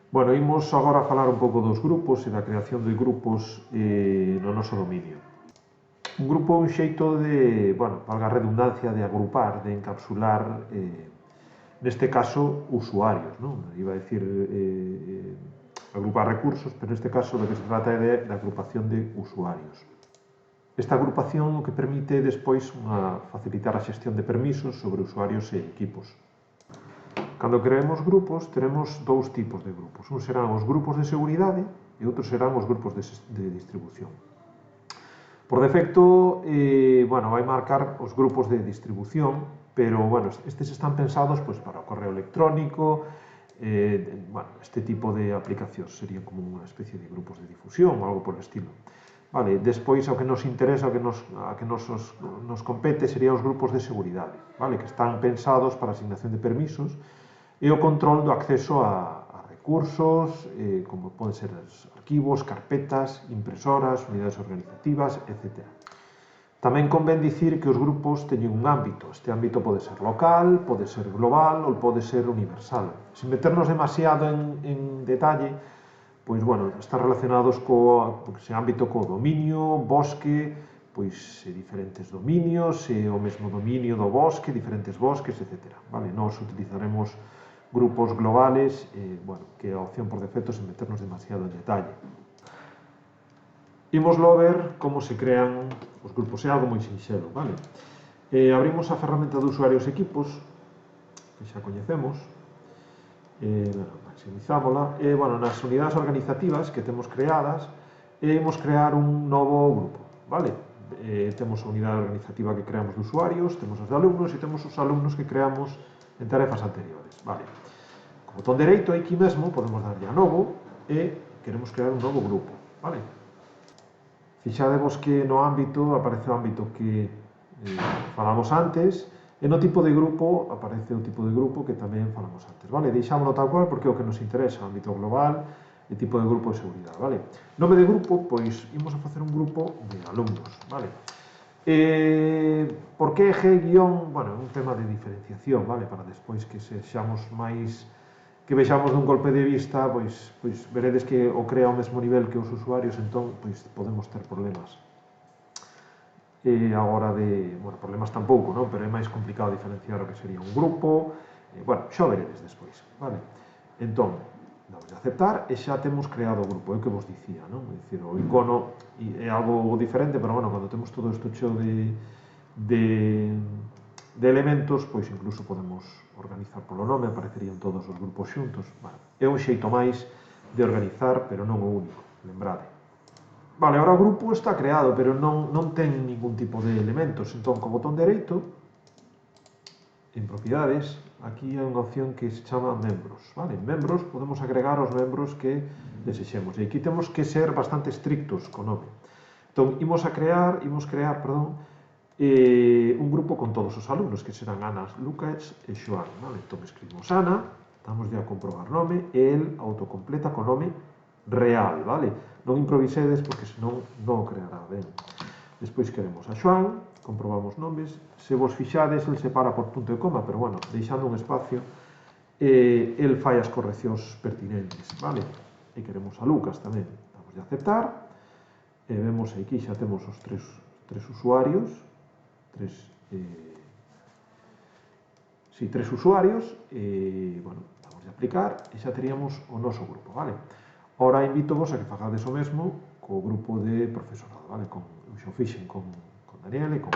Bueno, imos agora falar un pouco dos grupos e da creación de grupos no noso dominio. Un grupo é un xeito de, bueno, valga a redundancia, de agrupar, de encapsular, neste caso, usuarios, non? Iba a decir agrupar recursos, pero neste caso do que se trata é de agrupación de usuarios. Esta agrupación o que permite despois facilitar a xestión de permisos sobre usuarios e equipos. Cando creemos grupos, teremos dous tipos de grupos. Un serán os grupos de seguridade e outros serán os grupos de distribución. Por defecto, vai marcar os grupos de distribución, pero, estes están pensados para o correo electrónico, este tipo de aplicacións serían como unha especie de grupos de difusión ou algo por el estilo. Despois, ao que nos interesa, a que nos compete, serían os grupos de seguridade, que están pensados para a asignación de permisos e o control do acceso a recursos, como poden ser arquivos, carpetas, impresoras, unidades organizativas, etc. Tamén convén dicir que os grupos teñen un ámbito. Este ámbito pode ser local, pode ser global ou pode ser universal. Sin meternos demasiado en detalle, están relacionados ese ámbito co dominio, bosque, diferentes dominios, o mesmo dominio do bosque, diferentes bosques, etc. Nós utilizaremos grupos globales, que é a opción por defecto sen meternos demasiado en detalle. Imoslo ver como se crean os grupos, é algo moi sinxelo, abrimos a ferramenta de usuarios e equipos, que xa coñecemos, maximizámola, e, nas unidades organizativas que temos creadas, imos crear un novo grupo, temos a unidade organizativa que creamos de usuarios, temos os de alumnos e temos os alumnos que creamos en tarefas anteriores, Co botón dereito, aquí mesmo, podemos darlle a novo e queremos crear un novo grupo, Fixadevos que no ámbito aparece o ámbito que falamos antes e no tipo de grupo aparece o tipo de grupo que tamén falamos antes, Deixámoslo tal cual porque é o que nos interesa, o ámbito global e tipo de grupo de seguridade, Nome de grupo, imos a facer un grupo de alumnos, Por que G-? É un tema de diferenciación, para despois que sexamos máis, que vexamos dun golpe de vista, veredes que o crea ao mesmo nivel que os usuarios, entón, podemos ter problemas. Agora problemas tampouco, non? Pero é máis complicado diferenciar o que sería un grupo, xa veredes despois, Entón, damos de aceptar e xa temos creado o grupo, é o que vos dicía, non? É dicir, o icono é algo diferente, pero, cando temos todo isto cheo de elementos, incluso podemos organizar polo nome, aparecerían todos os grupos xuntos. É un xeito máis de organizar, pero non o único, lembrade. Agora o grupo está creado, pero non ten ningún tipo de elementos, entón, co botón dereito, en propiedades, aquí hai unha opción que se chama membros, En membros podemos agregar os membros que desexemos, e aquí temos que ser bastante estrictos co nome. Entón, imos crear, un grupo con todos os alumnos, que serán Ana, Lucas e Xoán. Entón, escribimos Ana, damos a comprobar nome, e el autocompleta co nome real, Non improvisedes, porque senón non o creará ben. Despois queremos a Xoán, comprobamos nomes, se vos fixades, el separa por punto e coma, pero, deixando un espacio, el fai as correccións pertinentes, E queremos a Lucas tamén, damos de aceptar, e vemos aquí xa temos os tres usuarios, tres usuarios, damos de aplicar e xa teríamos o noso grupo, Ora invítovos a que fagades o mesmo co grupo de profesorado, Eu xa o fixen con Daniel e con